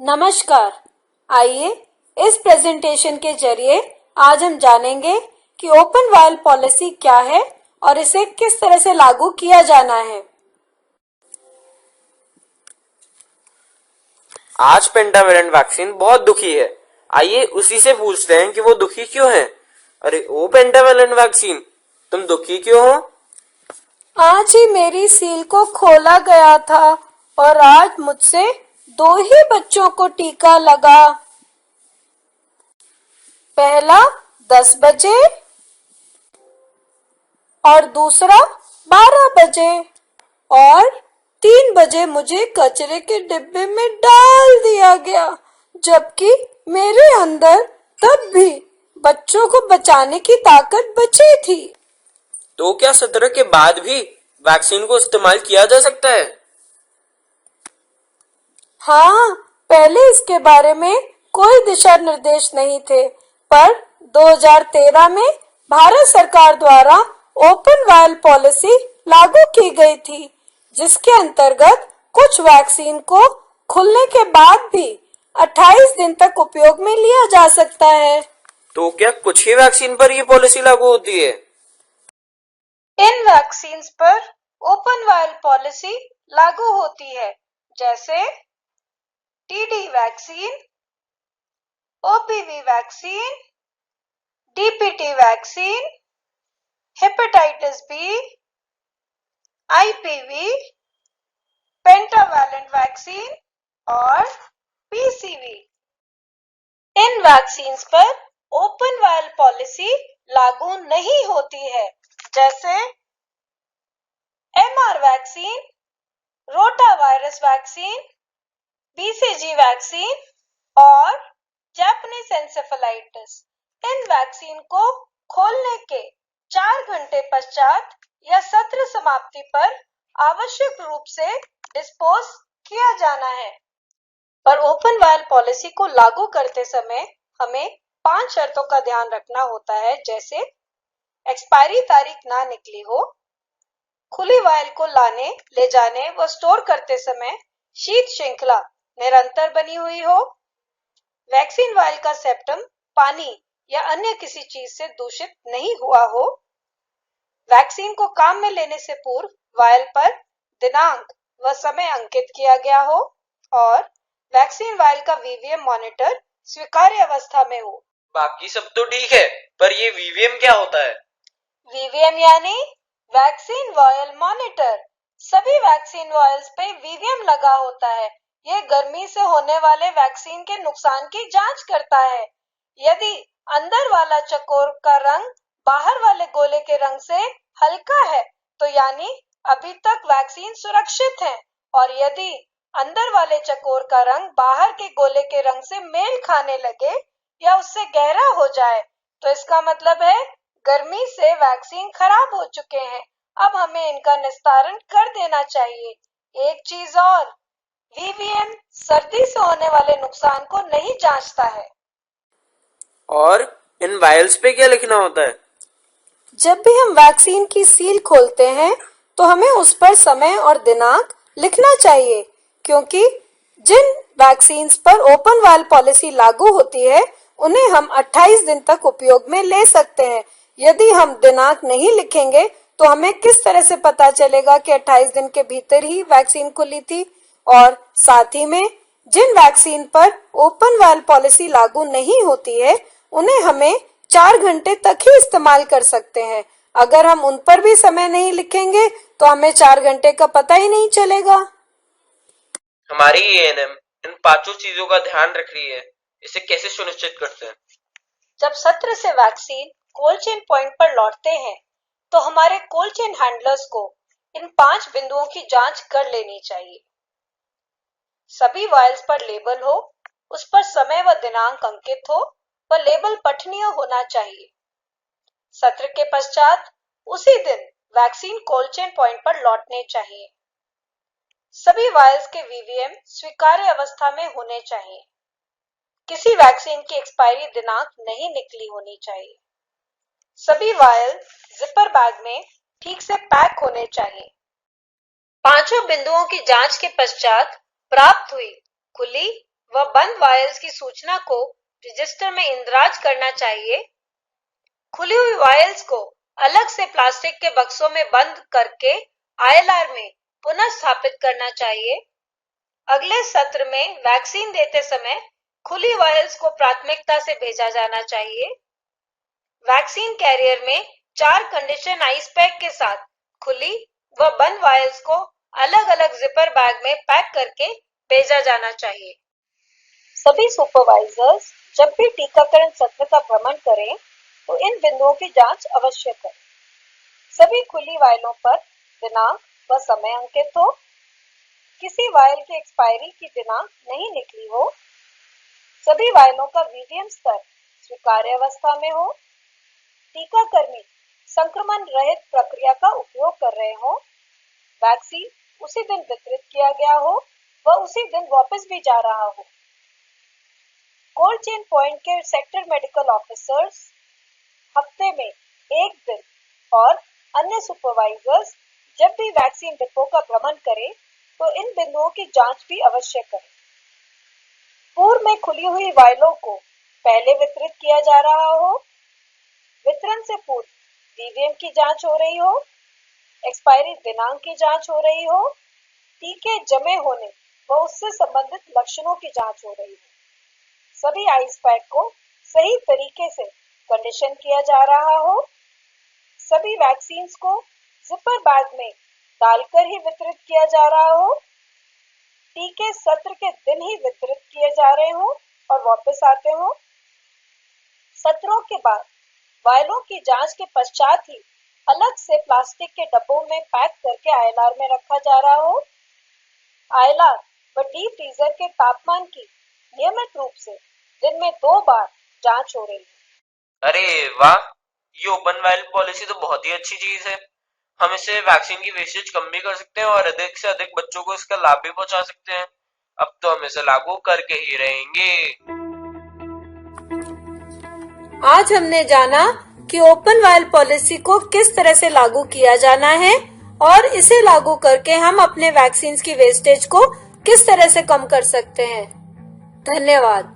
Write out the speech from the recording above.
नमस्कार। आइए इस प्रेजेंटेशन के जरिए आज हम जानेंगे कि ओपन वायल पॉलिसी क्या है और इसे किस तरह से लागू किया जाना है। आज पेंटावेलेंट वैक्सीन बहुत दुखी है। आइए उसी से पूछते हैं कि वो दुखी क्यों है। अरे ओ पेंटावेलेंट वैक्सीन, तुम दुखी क्यों हो? आज ही मेरी सील को खोला गया था और आज मुझसे 2 ही बच्चों को टीका लगा। पहला 10 बजे और दूसरा 12 बजे और 3 बजे मुझे कचरे के डिब्बे में डाल दिया गया, जबकि मेरे अंदर तब भी बच्चों को बचाने की ताकत बची थी। तो क्या 17 के बाद भी वैक्सीन को इस्तेमाल किया जा सकता है? हाँ, पहले इसके बारे में कोई दिशा निर्देश नहीं थे, पर 2013 में भारत सरकार द्वारा ओपन वायल पॉलिसी लागू की गई थी, जिसके अंतर्गत कुछ वैक्सीन को खुलने के बाद भी 28 दिन तक उपयोग में लिया जा सकता है। तो क्या कुछ ही वैक्सीन पर ये पॉलिसी लागू होती है? इन वैक्सीन पर ओपन वायल पॉलिसी लागू होती है, जैसे TD vaccine, OPV vaccine, DPT vaccine, hepatitis B, IPV, pentavalent vaccine और पीसीवी। इन वैक्सीन पर ओपन वायल पॉलिसी लागू नहीं होती है, जैसे MR vaccine, rota virus vaccine, BCG vaccine और जापानीज एन्सेफेलाइटिस। इन वैक्सीन को खोलने के 4 घंटे पश्चात या सत्र समाप्ति पर आवश्यक रूप से डिस्पोज किया जाना है। पर ओपन वायल पॉलिसी को लागू करते समय हमें 5 शर्तों का ध्यान रखना होता है, जैसे एक्सपायरी तारीख ना निकली हो, खुली वायल को लाने, ले जाने व स्टोर करते समय शीत श्रृंखला निरंतर बनी हुई हो, वैक्सीन वायल का सेप्टम पानी या अन्य किसी चीज से दूषित नहीं हुआ हो, वैक्सीन को काम में लेने से पूर्व वायल पर दिनांक व समय अंकित किया गया हो और वैक्सीन वायल का वीवीएम मॉनिटर स्वीकार्य अवस्था में हो। बाकी सब तो ठीक है, पर ये वीवीएम क्या होता है? वीवीएम यानी वैक्सीन वायल मॉनिटर। सभी वैक्सीन वायल्स पे वीवीएम लगा होता है। ये गर्मी से होने वाले वैक्सीन के नुकसान की जांच करता है। यदि अंदर वाला चकोर का रंग बाहर वाले गोले के रंग से हल्का है, तो यानी अभी तक वैक्सीन सुरक्षित है, और यदि अंदर वाले चकोर का रंग बाहर के गोले के रंग से मेल खाने लगे या उससे गहरा हो जाए, तो इसका मतलब है गर्मी से वैक्सीन खराब हो चुके हैं। अब हमें इनका निस्तारण कर देना चाहिए। एक चीज और, वीवीएम सर्दी से होने वाले नुकसान को नहीं जांचता है। और इन वायल्स पे क्या लिखना होता है? जब भी हम वैक्सीन की सील खोलते हैं तो हमें उस पर समय और दिनांक लिखना चाहिए, क्योंकि जिन वैक्सीन पर ओपन वायल पॉलिसी लागू होती है उन्हें हम 28 दिन तक उपयोग में ले सकते हैं। यदि हम दिनांक नहीं लिखेंगे तो हमें किस तरह से पता चलेगा कि 28 दिन के भीतर ही वैक्सीन खुली थी। और साथ ही में जिन वैक्सीन पर ओपन वायल पॉलिसी लागू नहीं होती है उन्हें हमें 4 घंटे तक ही इस्तेमाल कर सकते हैं। अगर हम उन पर भी समय नहीं लिखेंगे तो हमें 4 घंटे का पता ही नहीं चलेगा। हमारी एएनएम इन 5 चीजों का ध्यान रख रही है, इसे कैसे सुनिश्चित करते हैं? जब सत्र से वैक्सीन कोल्ड चेन पॉइंट पर लौटते हैं तो हमारे कोल्ड चेन हैंडलर्स को इन 5 बिंदुओं की जांच कर लेनी चाहिए। सभी वायल्स पर लेबल हो, उस पर समय व दिनांक अंकित हो व लेबल पठनीय होना चाहिए। सत्र के पश्चात उसी दिन वैक्सीन कोल्ड चेन पॉइंट पर लौटने चाहिए। सभी वायल्स के वीवीएम स्वीकार्य अवस्था में होने चाहिए। किसी वैक्सीन की एक्सपायरी दिनांक नहीं निकली होनी चाहिए। सभी वायल जिपर बैग में ठीक से पैक होने चाहिए। 5 बिंदुओं की जांच के पश्चात प्राप्त हुई खुली व बंद वायल्स की सूचना को रजिस्टर में इंदराज करना चाहिए। खुली हुई वायल्स को अलग से प्लास्टिक के बक्सों में बंद करके ILR में पुनः स्थापित करना चाहिए। अगले सत्र में वैक्सीन देते समय खुली वायल्स को प्राथमिकता से भेजा जाना चाहिए। वैक्सीन कैरियर में 4 कंडीशन आइस पैक के साथ खुली व बंद वायल्स को अलग-अलग जिपर बैग में पैक करके भेजा जाना चाहिए। सभी सुपरवाइजर्स जब भी टीकाकरण सत्र का भ्रमण करें तो इन बिंदुओं की जांच अवश्य करें। सभी खुली वायलों पर दिनांक व समय अंकित हो, किसी वायल की एक्सपायरी की दिनांक नहीं निकली हो, सभी वायलों का वीवीएम स्तर स्वीकार्य अवस्था में हो, टीकाकर्मी संक्रमण रहित प्रक्रिया का उपयोग कर रहे हो, वैक्सीन उसी दिन वितरित किया गया हो व उसी दिन वापस भी जा रहा हो। कोल्ड चेन पॉइंट के सेक्टर मेडिकल ऑफिसर्स हफ्ते में 1 दिन और अन्य सुपरवाइजर्स जब भी वैक्सीन डिपो का भ्रमण करें तो इन बिंदुओं की जांच भी अवश्य करें। पूर्व में खुली हुई वायलों को पहले वितरित किया जा रहा हो, वितरण से पूर्व वीवीएम की जांच हो रही हो, एक्सपायरी दिनांक की जांच हो रही हो, टीके जमे होने व उससे संबंधित लक्षणों की जांच हो रही हो। सभी आइस पैक को सही तरीके से कंडीशन किया जा रहा हो, सभी वैक्सीन्स को जिपर बैग में डालकर ही वितरित किया जा रहा हो, टीके सत्र के दिन ही वितरित किए जा रहे हो और वापस आते हो। सत्रों के बाद वायलों की जांच के पश्चात ही अलग से प्लास्टिक के डब्बों में पैक करके ILR में रखा जा रहा हो। ILR व डीप फ्रीजर के तापमान की नियमित रूप से दिन में 2 बार जांच हो रही है। अरे वाह, ये ओपन वायल पॉलिसी तो बहुत ही अच्छी चीज है। हम इससे वैक्सीन की वेस्टेज कम भी कर सकते हैं और अधिक से अधिक बच्चों को इसका लाभ भी पहुंचा सकते हैं। अब तो हम इसे लागू करके ही रहेंगे। आज हमने जाना कि ओपन वायल पॉलिसी को किस तरह से लागू किया जाना है और इसे लागू करके हम अपने वैक्सीन की वेस्टेज को किस तरह से कम कर सकते हैं। धन्यवाद।